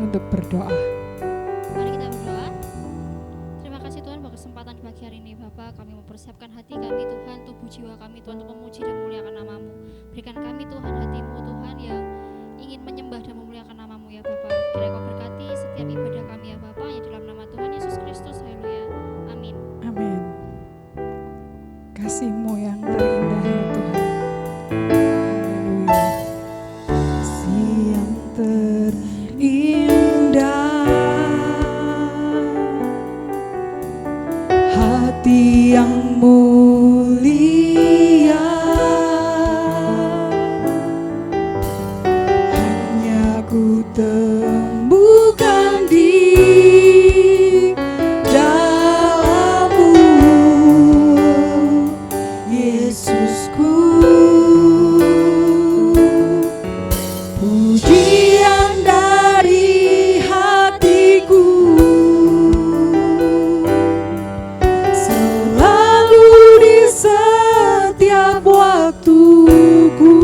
untuk berdoa. Mari kita berdoa. Terima kasih Tuhan buat kesempatan di pagi hari ini Bapa. Kami mempersiapkan hati kami Tuhan, tubuh jiwa kami Tuhan untuk memuji dan memuliakan nama-Mu. Berikan kami Tuhan hati-Mu Tuhan yang ingin menyembah dan memuliakan nama-Mu ya Bapa. Kiranya Kau berkati setiap ibadah kami ya Bapa, yang dalam nama Tuhan Yesus Kristus. Haleluya. Amin. Amin. Kasih-Mu yang terindah ya Tuhan. Haleluya. Kasih yang terindah, hati yang mulia, hanya ku temukan di dalam-Mu, Yesusku. Pujian dari hatiku selalu di setiap waktuku,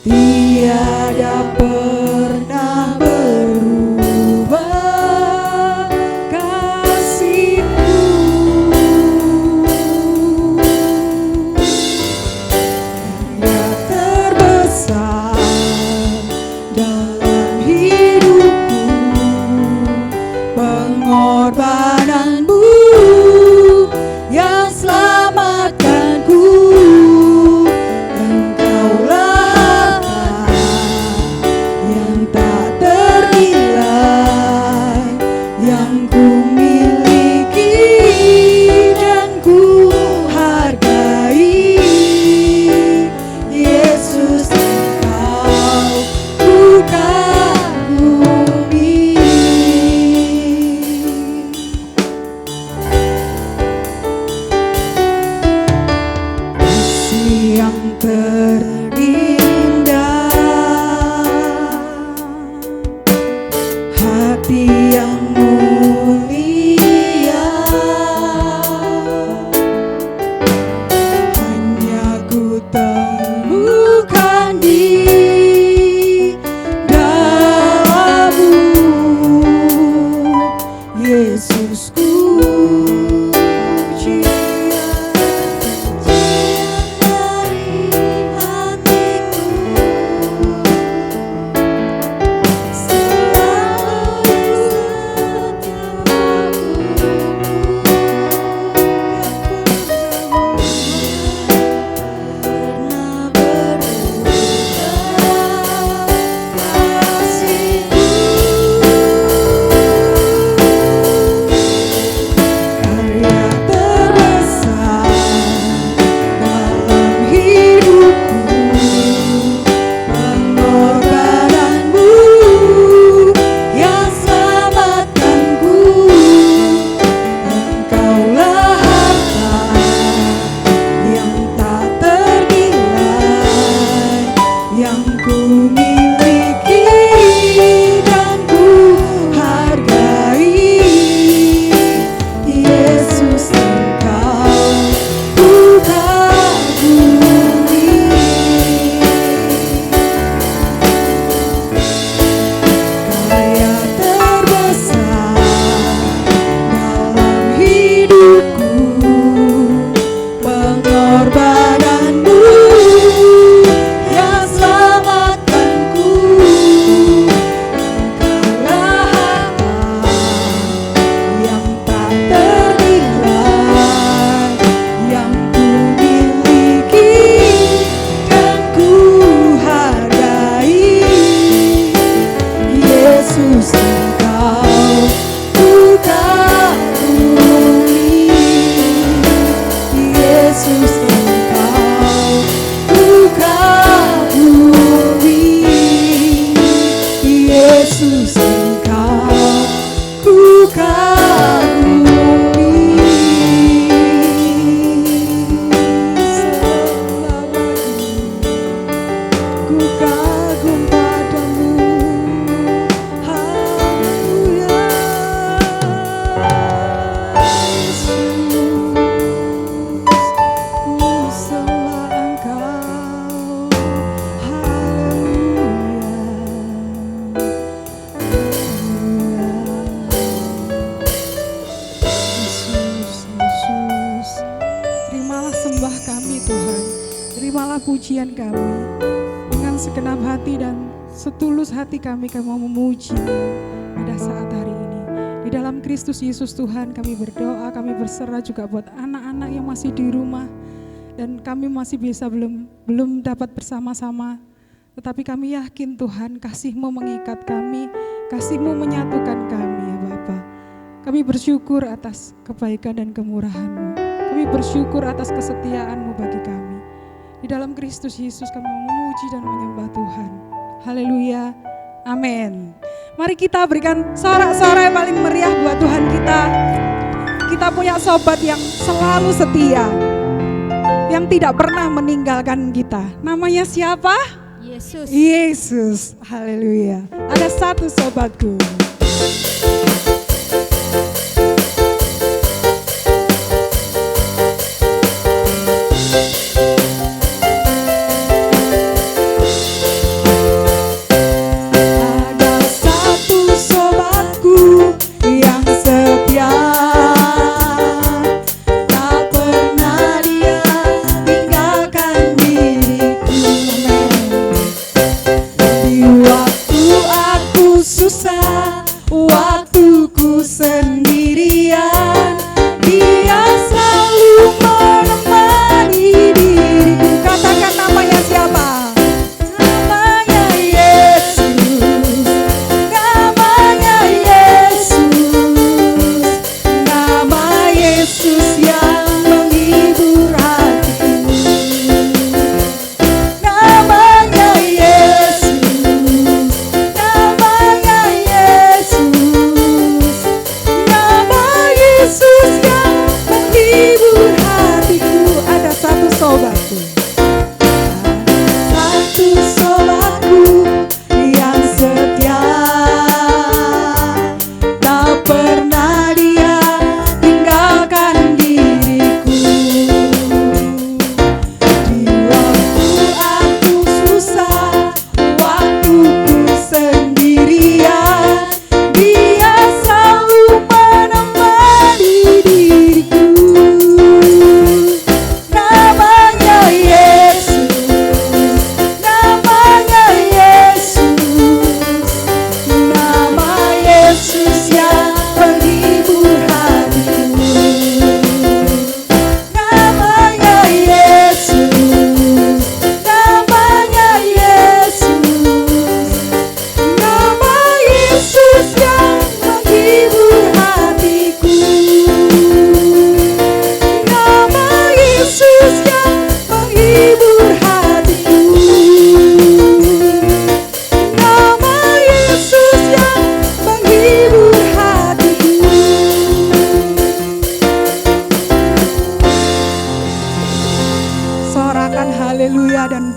tiada pernah berubah kasih-Mu. Karya terbesar dalam hidupku, pengorbanan-Mu yang selamatkanku. Engkaulah harta yang tak ternilai, yang ku miliki dan ku hargai. Yesus, Engkau ku kagumi. Kasih yang terindah, hati yang mulia, hanya ku temukan di dalam-Mu, Yesusku. Karya terbesar dalam hidupku, pengorbanan-Mu yang selamatkanku. Engkaulah harta yang tak ternilai, yang ku miliki dan ku hargai. Yesus, Engkau ku kagumi. Karya terbesar dalam hidupku, pengorbanan-Mu yang selamatkanku. Engkaulah harta yang tak ternilai, yang ku miliki dan ku hargai. Yesus, Engkau ku kagumi. Yesus, Engkau ku kagumi. Yesus, Engkau ku kagumi. Selamanya ku kagum padamu. Haleluya. Yesus, ku sembah Engkau. Haleluya. pujian kami. Dengan segenap hati dan setulus hati kami mau memuji pada saat hari ini. Di dalam Kristus Yesus Tuhan kami berdoa, kami berserah juga buat anak-anak yang masih di rumah. Dan kami masih bisa belum dapat bersama-sama. Tetapi kami yakin Tuhan kasih-Mu mengikat kami, kasih-Mu menyatukan kami ya Bapa. Kami bersyukur atas kebaikan dan kemurahan-Mu. Kami bersyukur atas kesetiaan-Mu bagi kami. Di dalam Kristus Yesus kami memuji dan menyembah Tuhan. Haleluya, amin. Mari kita berikan sorak-sorai yang paling meriah buat Tuhan kita. Kita punya sobat yang selalu setia, yang tidak pernah meninggalkan kita. Namanya siapa? Yesus. Yesus, haleluya. Ada satu sobatku.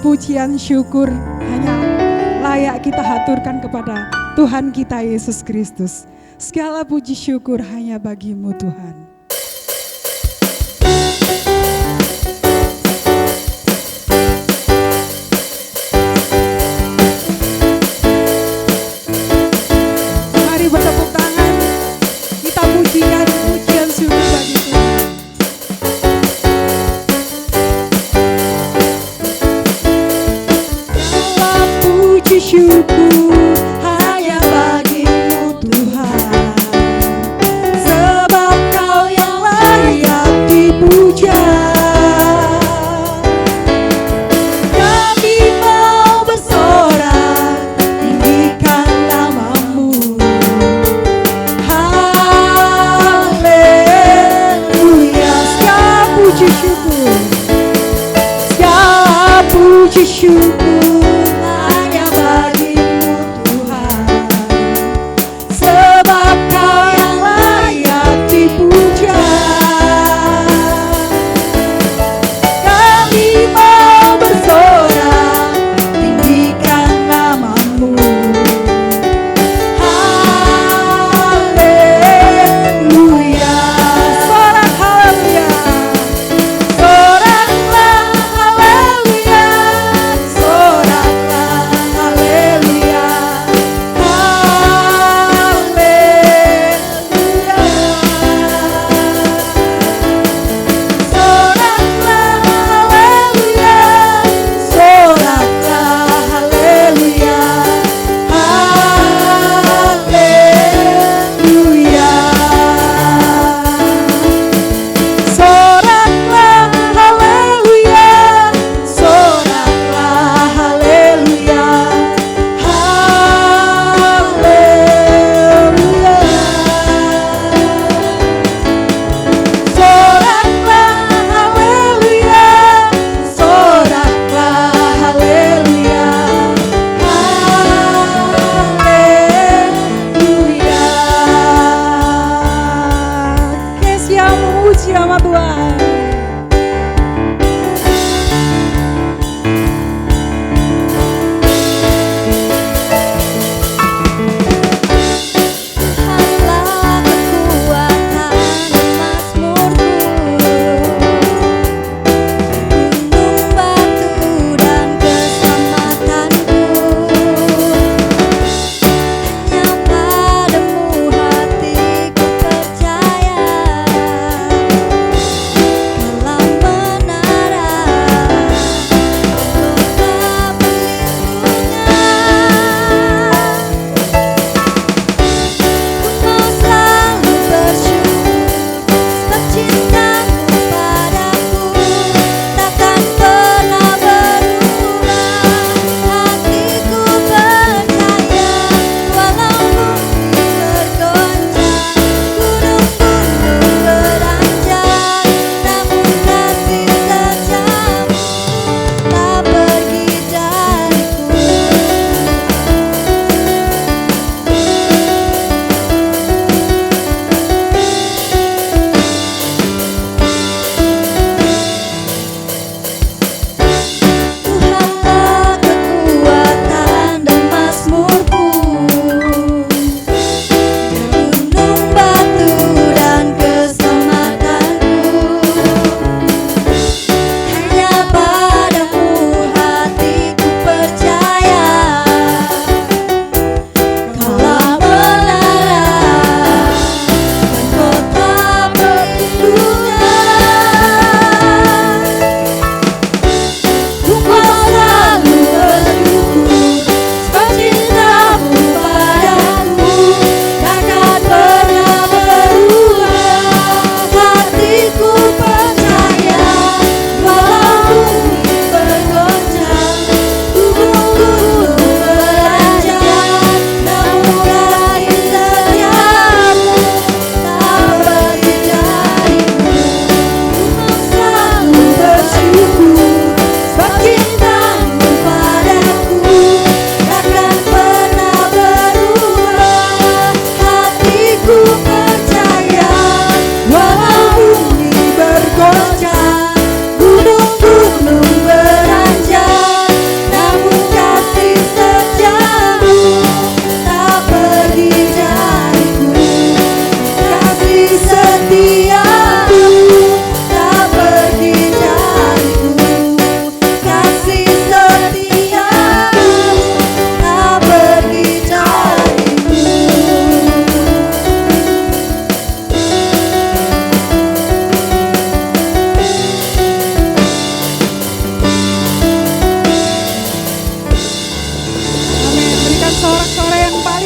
Pujian syukur hanya layak kita haturkan kepada Tuhan kita Yesus Kristus. Segala puji syukur hanya bagi-Mu Tuhan. Mari bertepuk tangan, kita pujikan pujian syukur bagi Tuhan. Syukur hanya bagi-Mu Tuhan, sebab Kau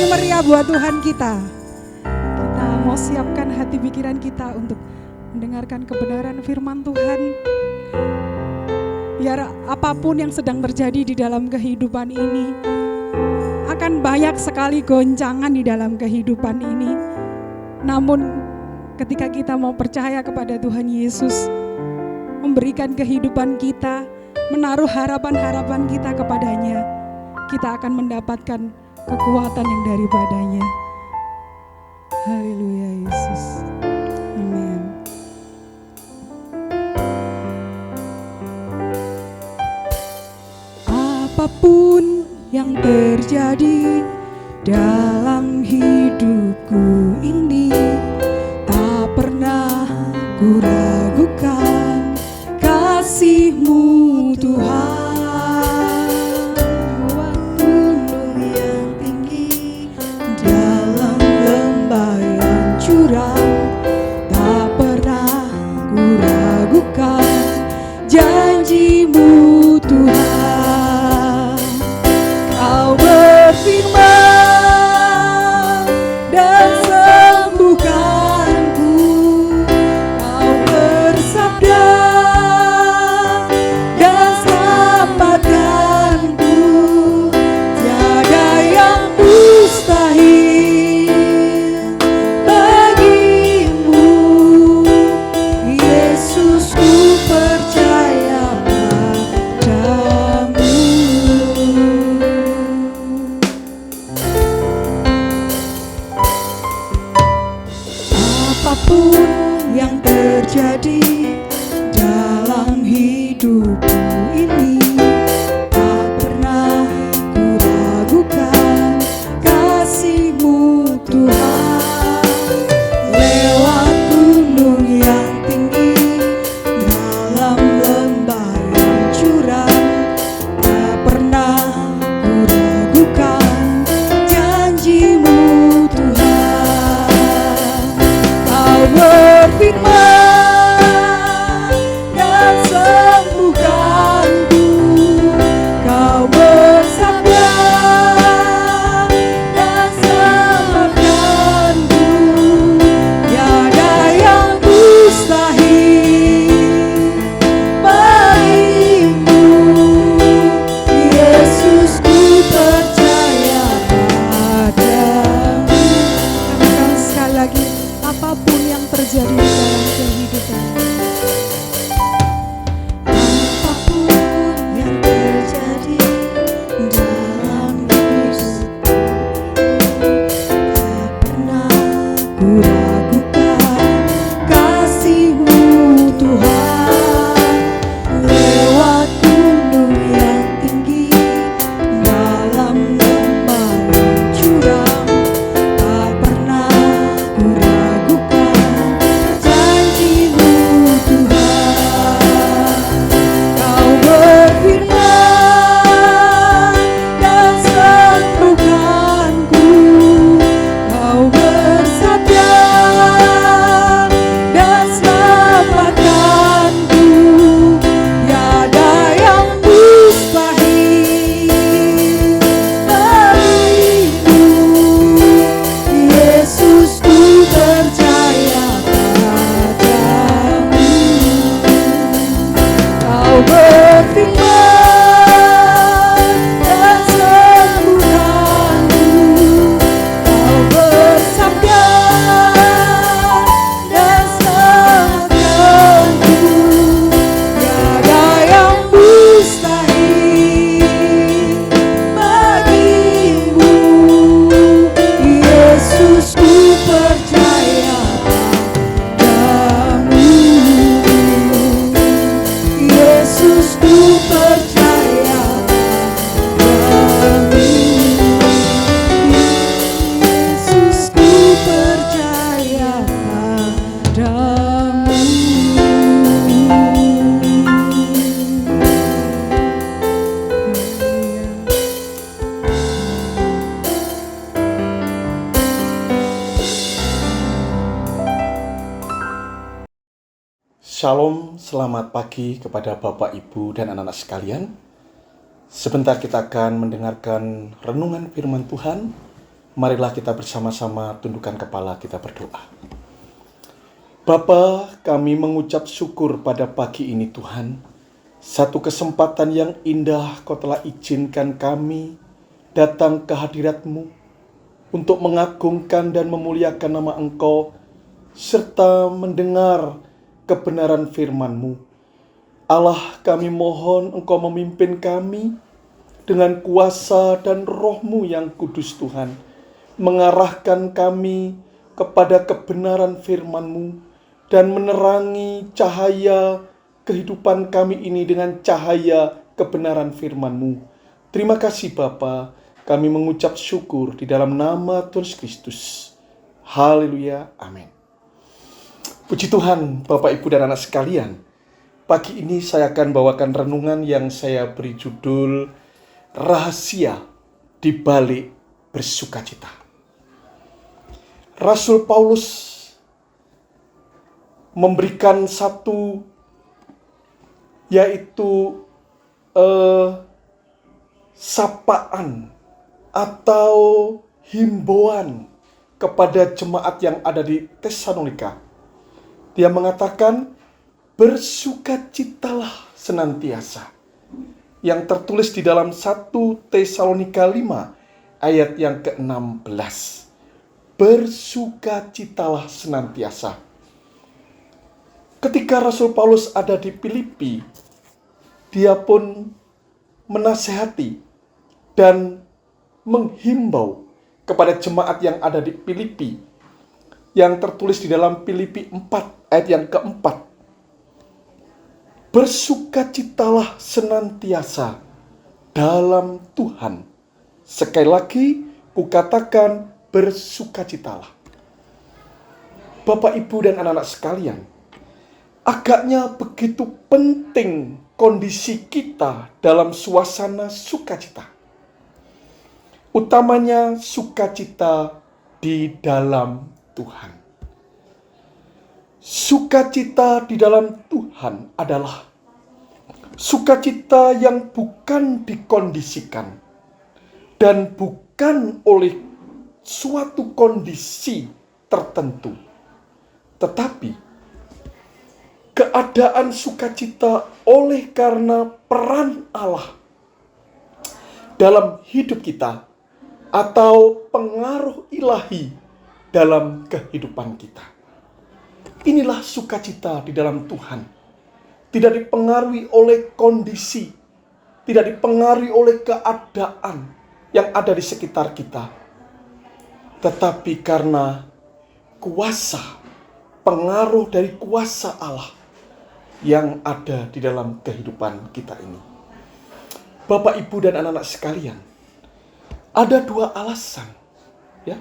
meriah buat Tuhan kita. Kita mau siapkan hati pikiran kita untuk mendengarkan kebenaran firman Tuhan. Biar apapun yang sedang terjadi di dalam kehidupan ini, akan banyak sekali goncangan di dalam kehidupan ini. Namun ketika kita mau percaya kepada Tuhan Yesus, memberikan kehidupan kita, menaruh harapan-harapan kita kepadanya, kita akan mendapatkan kekuatan yang daripadanya. Haleluya Yesus. Amin. Apapun yang terjadi dalam hidupku ini, tak pernah ku ragukan kasih-Mu Tuhan. Gunung yang tinggi dalam lembah yang curam, tak pernah ku ragukan janji-Mu Tuhan. Kau berfirman dan sembuhkanku, Kau bersabda dan selamatkanku. Tiada yang mustahil bagimu, Yesus, ku percaya padamu. Apapun yang terjadi dalam hidupku ini, tak pernah ku ragukan kasih-Mu Tuhan. Lewat gunung yang tinggi, dalam lembah yang curam, tak pernah ku ragukan janji-Mu Tuhan. Kau berfirman dan sembuhkanku, Kau bersabda dan selamatkanku. Tiada yang mustahil bagimu, Yesus, ku percaya padamu. Katakan sekali lagi, apapun yang terjadi di dalam kehidupan, apapun yang terjadi dalam hidupku, tak pernah ku ragukan kasih-Mu Tuhan. Lewat gunung yang tinggi, dalam lembah yang curam, tak pernah ku ragukan janji-Mu Tuhan. Kau berfirman dan sembuhkanku, Kau bersabda dan selamatkanku. Tiada yang mustahil bagimu, Yesus, ku percaya padamu. Kau berfirman dan sembuhkanku, Kau bersabda dan selamatkanku. Tiada yang mustahil bagimu, Yesus, ku percaya padamu. Yesus, ku percaya padamu. Yesus, ku percaya padamu. Shalom, selamat pagi kepada Bapak, Ibu, dan anak-anak sekalian. Sebentar kita akan mendengarkan renungan firman Tuhan Marilah kita bersama-sama tundukkan kepala, kita berdoa. Bapa, kami mengucap syukur pada pagi ini Tuhan. Satu kesempatan yang indah Kau telah izinkan kami datang ke hadirat-Mu untuk mengagungkan dan memuliakan nama Engkau, serta mendengar kebenaran firman-Mu. Allah, kami mohon Engkau memimpin kami dengan kuasa dan Roh-Mu yang kudus Tuhan, mengarahkan kami kepada kebenaran firman-Mu dan menerangi cahaya kehidupan kami ini dengan cahaya kebenaran firman-Mu. Terima kasih Bapa, kami mengucap syukur di dalam nama Tuhan Kristus. Haleluya, amin. Puji Tuhan, Bapak, Ibu, dan anak sekalian. Pagi ini saya akan bawakan renungan yang saya beri judul Rahasia di Balik Bersukacita. Rasul Paulus memberikan satu, yaitu sapaan atau himbauan kepada jemaat yang ada di Tesalonika. Dia mengatakan, bersukacitalah senantiasa. Yang tertulis di dalam 1 Tesalonika 5 ayat yang ke-16. Bersukacitalah senantiasa. Ketika Rasul Paulus ada di Filipi, dia pun menasihati dan menghimbau kepada jemaat yang ada di Filipi, yang tertulis di dalam Filipi 4 ayat yang ke-4. Bersukacitalah senantiasa dalam Tuhan. Sekali lagi, kukatakan bersukacitalah. Bapak, Ibu, dan anak-anak sekalian, agaknya begitu penting kondisi kita dalam suasana sukacita. Utamanya sukacita di dalam Tuhan. Sukacita di dalam Tuhan adalah sukacita yang bukan dikondisikan dan bukan oleh suatu kondisi tertentu, tetapi keadaan sukacita oleh karena peran Allah dalam hidup kita atau pengaruh ilahi dalam kehidupan kita. Inilah sukacita di dalam Tuhan. Tidak dipengaruhi oleh kondisi, tidak dipengaruhi oleh keadaan yang ada di sekitar kita, tetapi karena kuasa, pengaruh dari kuasa Allah yang ada di dalam kehidupan kita ini. Bapak, Ibu, dan anak-anak sekalian, ada dua alasan, ya.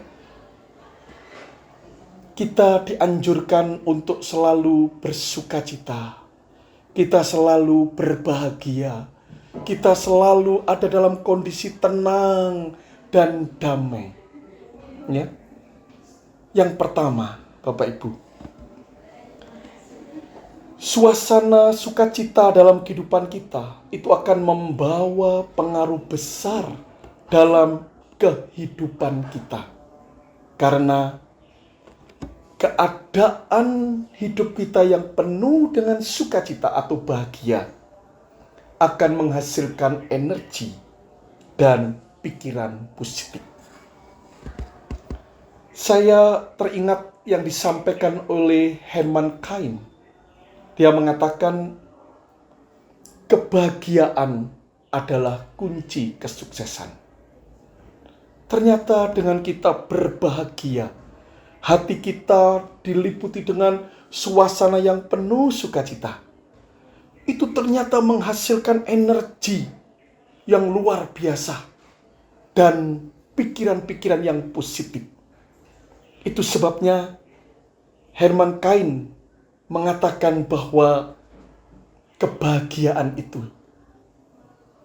Kita dianjurkan untuk selalu bersukacita, kita selalu berbahagia, kita selalu ada dalam kondisi tenang dan damai. Ya. Yang pertama, Bapak, Ibu, suasana sukacita dalam kehidupan kita itu akan membawa pengaruh besar dalam kehidupan kita. Karena keadaan hidup kita yang penuh dengan sukacita atau bahagia akan menghasilkan energi dan pikiran positif. Saya teringat yang disampaikan oleh Herman Cain. Dia mengatakan, kebahagiaan adalah kunci kesuksesan. Ternyata dengan kita berbahagia, hati kita diliputi dengan suasana yang penuh sukacita. Itu ternyata menghasilkan energi yang luar biasa dan pikiran-pikiran yang positif. Itu sebabnya Herman Cain mengatakan bahwa kebahagiaan itu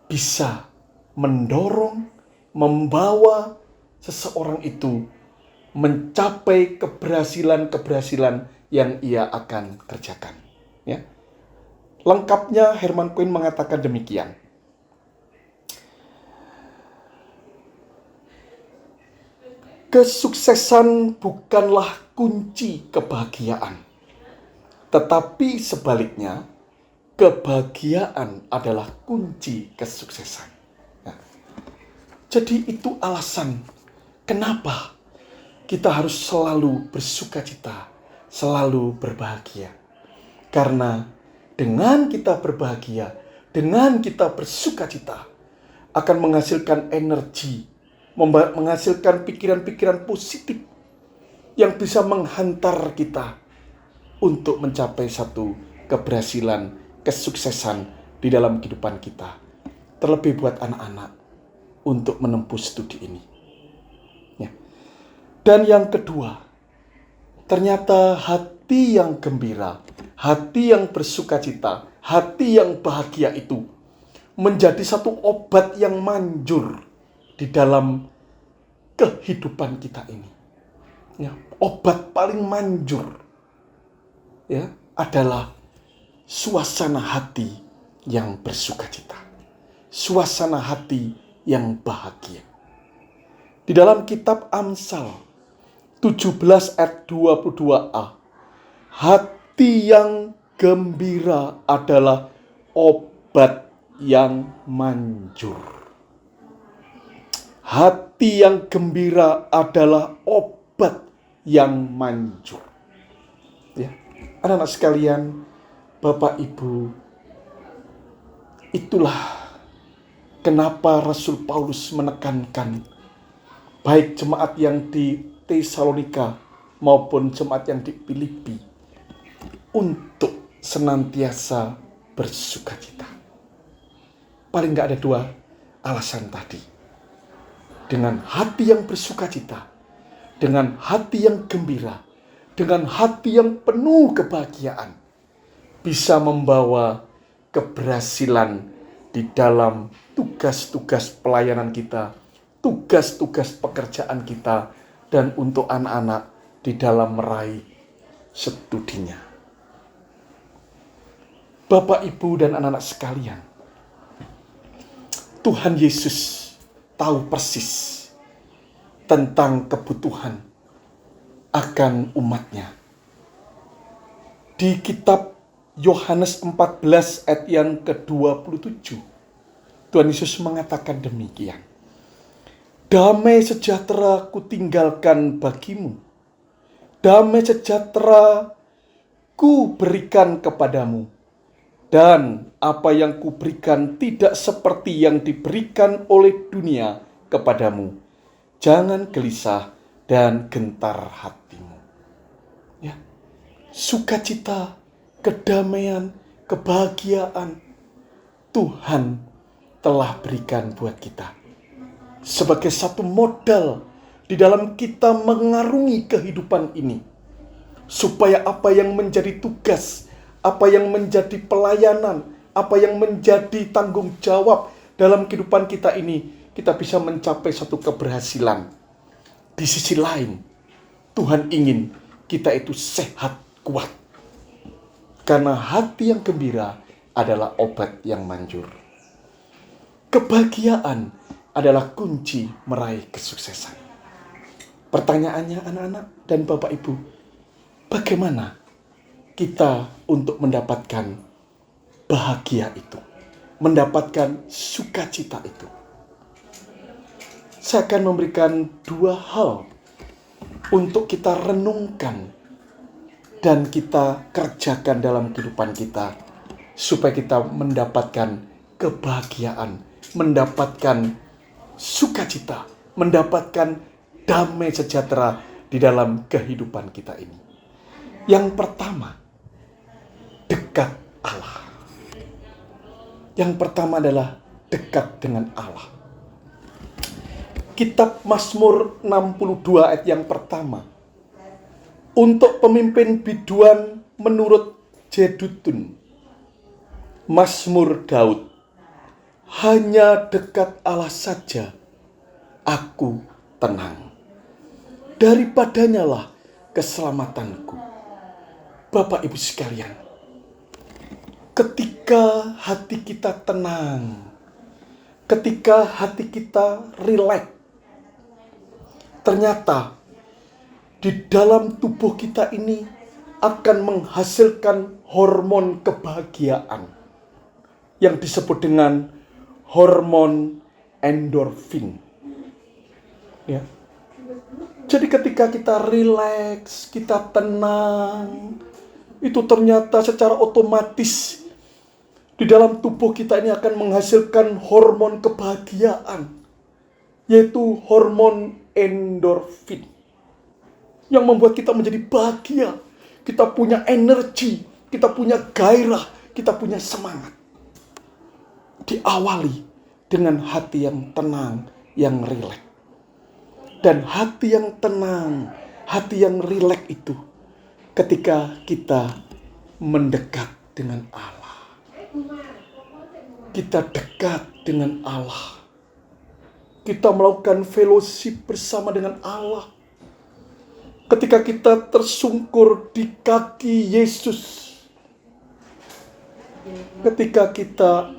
bisa mendorong, membawa seseorang itu mencapai keberhasilan-keberhasilan yang ia akan kerjakan. Ya. Lengkapnya Herman Cain mengatakan demikian. Kesuksesan bukanlah kunci kebahagiaan, tetapi sebaliknya, kebahagiaan adalah kunci kesuksesan. Nah, jadi itu alasan kenapa kita harus selalu bersukacita, selalu berbahagia. Karena dengan kita berbahagia, dengan kita bersukacita, akan menghasilkan energi, menghasilkan pikiran-pikiran positif yang bisa menghantar kita untuk mencapai satu keberhasilan, kesuksesan di dalam kehidupan kita. Terlebih buat anak-anak untuk menempuh studi ini. Ya. Dan yang kedua, ternyata hati yang gembira, hati yang bersukacita, hati yang bahagia itu menjadi satu obat yang manjur di dalam kehidupan kita ini. Ya, obat paling manjur ya adalah suasana hati yang bersukacita, suasana hati yang bahagia. Di dalam kitab Amsal 17 ayat 22a, hati yang gembira adalah obat yang manjur. Hati yang gembira adalah obat yang manjur. Ya, anak-anak sekalian, Bapak Ibu, itulah kenapa Rasul Paulus menekankan baik jemaat yang di Tesalonika maupun jemaat yang di Filipi untuk senantiasa bersukacita. Paling gak ada dua alasan tadi. Dengan hati yang bersukacita, dengan hati yang gembira, dengan hati yang penuh kebahagiaan, bisa membawa keberhasilan di dalam tugas-tugas pelayanan kita, tugas-tugas pekerjaan kita, dan untuk anak-anak di dalam meraih studinya. Bapak, Ibu, dan anak-anak sekalian, Tuhan Yesus tahu persis tentang kebutuhan akan umatnya. Di kitab Yohanes 14 ayat yang ke-27, Tuhan Yesus mengatakan demikian. Damai sejahtera kutinggalkan bagimu, damai sejahtera ku berikan kepadamu, dan apa yang kuberikan tidak seperti yang diberikan oleh dunia kepadamu. Jangan gelisah dan gentar hatimu. Ya, sukacita, kedamaian, kebahagiaan Tuhan telah berikan buat kita sebagai satu modal di dalam kita mengarungi kehidupan ini, supaya apa yang menjadi tugas, apa yang menjadi pelayanan, apa yang menjadi tanggung jawab dalam kehidupan kita ini, kita bisa mencapai satu keberhasilan. Di sisi lain, Tuhan ingin kita itu sehat, kuat. Karena hati yang gembira adalah obat yang manjur. Kebahagiaan adalah kunci meraih kesuksesan. Pertanyaannya anak-anak dan Bapak Ibu, bagaimana kita untuk mendapatkan bahagia itu, mendapatkan sukacita itu? Saya akan memberikan dua hal untuk kita renungkan dan kita kerjakan dalam kehidupan kita, supaya kita mendapatkan kebahagiaan, mendapatkan sukacita, mendapatkan damai sejahtera di dalam kehidupan kita ini. Yang pertama, dekat Allah. Yang pertama adalah dekat dengan Allah. Kitab Mazmur 62 ayat yang pertama. Untuk pemimpin biduan menurut Jedutun, Mazmur Daud. Hanya dekat Allah saja aku tenang. Daripadanya lah keselamatanku. Bapak Ibu sekalian, ketika hati kita tenang, ketika hati kita rileks, ternyata di dalam tubuh kita ini akan menghasilkan hormon kebahagiaan yang disebut dengan hormon endorfin. Ya. Jadi ketika kita rileks, kita tenang, itu ternyata secara otomatis di dalam tubuh kita ini akan menghasilkan hormon kebahagiaan, yaitu hormon endorfin, yang membuat kita menjadi bahagia. Kita punya energi, kita punya gairah, kita punya semangat. Diawali dengan hati yang tenang, yang rileks. Dan hati yang tenang, hati yang rileks itu ketika kita mendekat dengan Allah. Kita dekat dengan Allah. Kita melakukan fellowship bersama dengan Allah. Ketika kita tersungkur di kaki Yesus, ketika kita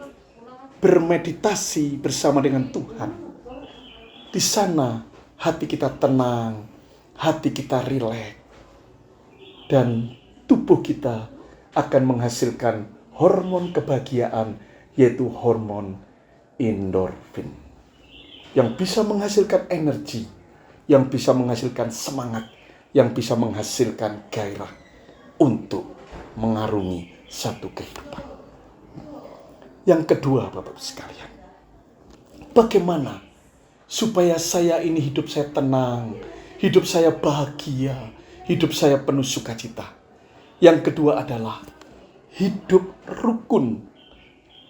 bermeditasi bersama dengan Tuhan, di sana hati kita tenang, hati kita rileks, dan tubuh kita akan menghasilkan hormon kebahagiaan, yaitu hormon endorfin, yang bisa menghasilkan energi, yang bisa menghasilkan semangat, yang bisa menghasilkan gairah untuk mengarungi satu kehidupan. Yang kedua, Bapak sekalian, bagaimana supaya saya ini hidup saya tenang, hidup saya bahagia, hidup saya penuh sukacita? Yang kedua adalah hidup rukun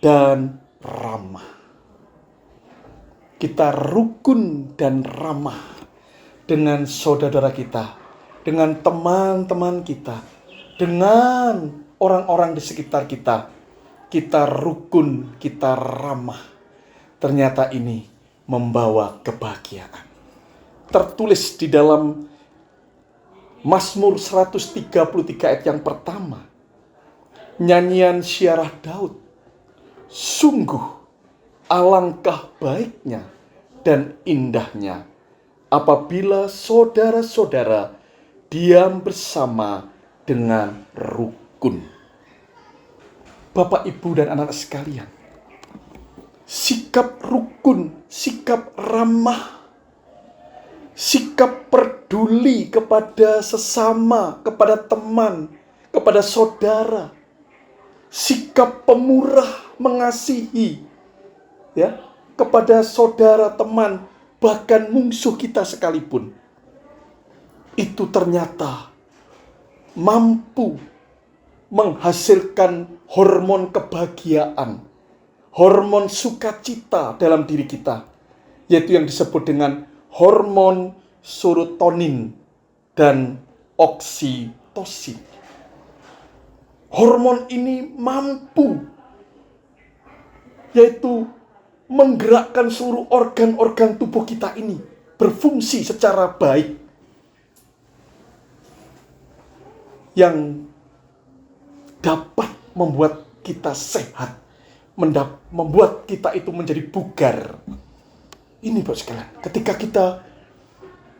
dan ramah. Kita rukun dan ramah dengan saudara kita, dengan teman-teman kita, dengan orang-orang di sekitar kita. Kita rukun, kita ramah. Ternyata ini membawa kebahagiaan. Tertulis di dalam Mazmur 133 ayat yang pertama, nyanyian syiarah Daud. Sungguh alangkah baiknya dan indahnya apabila saudara-saudara diam bersama dengan rukun. Bapak, Ibu, dan anak sekalian, sikap rukun, sikap ramah, sikap peduli kepada sesama, kepada teman, kepada saudara, sikap pemurah, mengasihi, ya, kepada saudara, teman, bahkan musuh kita sekalipun, itu ternyata mampu menghasilkan hormon kebahagiaan, hormon sukacita dalam diri kita, yaitu yang disebut dengan hormon serotonin dan oksitosin. Hormon ini mampu, yaitu menggerakkan seluruh organ-organ tubuh kita ini berfungsi secara baik, yang dapat membuat kita sehat, membuat kita itu menjadi bugar. Ini Bapak sekalian, ketika kita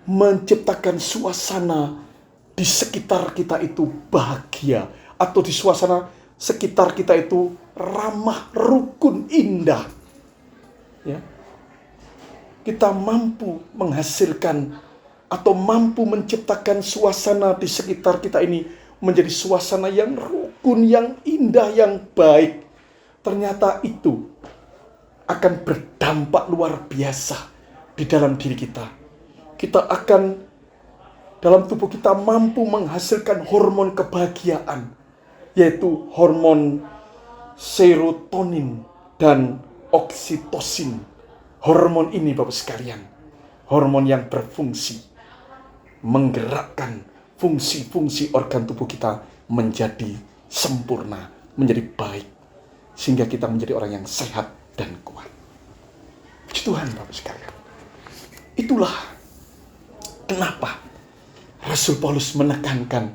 menciptakan suasana di sekitar kita itu bahagia, atau di suasana sekitar kita itu ramah, rukun, indah, ya, kita mampu menghasilkan atau mampu menciptakan suasana di sekitar kita ini menjadi suasana yang rukun, yang indah, yang baik. Ternyata itu akan berdampak luar biasa di dalam diri kita. Kita akan, dalam tubuh kita mampu menghasilkan hormon kebahagiaan, yaitu hormon serotonin dan oksitosin. Hormon ini Bapak sekalian, hormon yang berfungsi menggerakkan fungsi-fungsi organ tubuh kita menjadi sempurna, menjadi baik, sehingga kita menjadi orang yang sehat dan kuat. Puji Tuhan Bapak sekalian. Itulah kenapa Rasul Paulus menekankan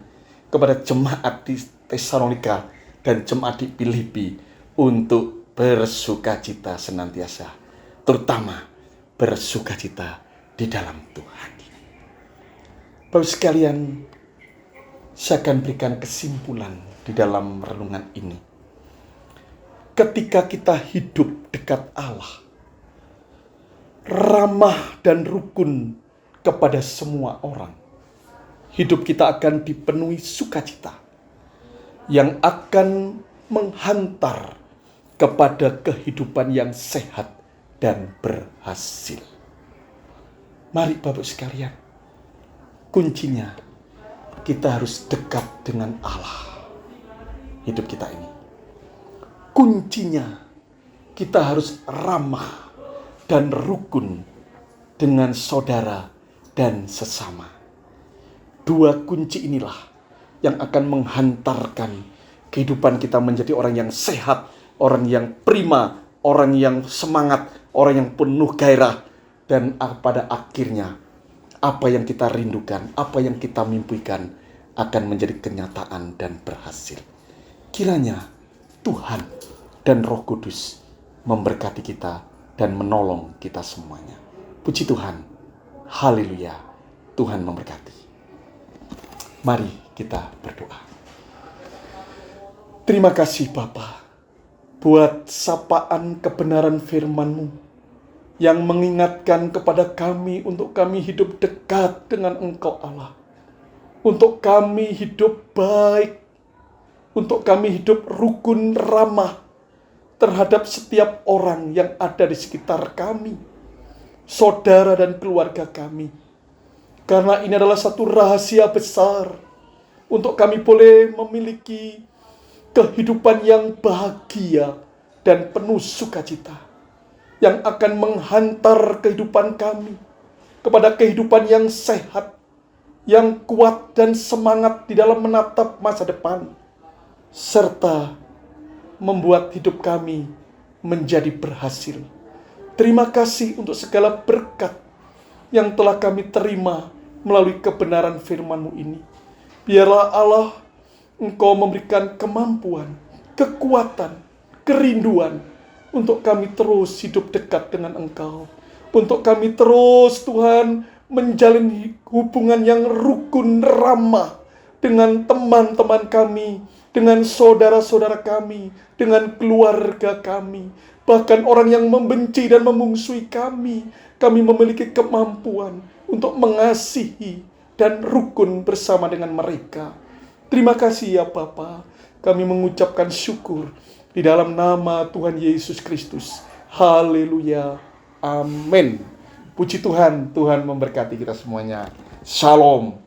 kepada jemaat di Tesalonika dan jemaat di Filipi untuk bersukacita senantiasa, terutama bersukacita di dalam Tuhan. Bapak sekalian, saya akan berikan kesimpulan di dalam renungan ini. Ketika kita hidup dekat Allah, ramah dan rukun kepada semua orang, hidup kita akan dipenuhi sukacita yang akan menghantar kepada kehidupan yang sehat dan berhasil. Mari Bapak sekalian, kuncinya kita harus dekat dengan Allah. Hidup kita ini, kuncinya kita harus ramah dan rukun dengan saudara dan sesama. Dua kunci inilah yang akan menghantarkan kehidupan kita menjadi orang yang sehat, orang yang prima, orang yang semangat, orang yang penuh gairah, dan pada akhirnya apa yang kita rindukan, apa yang kita mimpikan akan menjadi kenyataan dan berhasil. Kiranya Tuhan dan Roh Kudus memberkati kita dan menolong kita semuanya. Puji Tuhan. Haleluya. Tuhan memberkati. Mari kita berdoa. Terima kasih Bapa buat sapaan kebenaran firman-Mu yang mengingatkan kepada kami untuk kami hidup dekat dengan Engkau Allah. Untuk kami hidup baik, untuk kami hidup rukun ramah terhadap setiap orang yang ada di sekitar kami, saudara dan keluarga kami. Karena ini adalah satu rahasia besar untuk kami boleh memiliki kehidupan yang bahagia dan penuh sukacita, yang akan menghantar kehidupan kami kepada kehidupan yang sehat, yang kuat dan semangat di dalam menatap masa depan, serta membuat hidup kami menjadi berhasil. Terima kasih untuk segala berkat yang telah kami terima melalui kebenaran firman-Mu ini. Biarlah Allah, Engkau memberikan kemampuan, kekuatan, kerinduan untuk kami terus hidup dekat dengan Engkau. Untuk kami terus, Tuhan, menjalin hubungan yang rukun ramah dengan teman-teman kami, dengan saudara-saudara kami, dengan keluarga kami, bahkan orang yang membenci dan memungsuhi kami. Kami memiliki kemampuan untuk mengasihi dan rukun bersama dengan mereka. Terima kasih ya Bapa. Kami mengucapkan syukur di dalam nama Tuhan Yesus Kristus. Haleluya. Amin. Puji Tuhan, Tuhan memberkati kita semuanya. Shalom.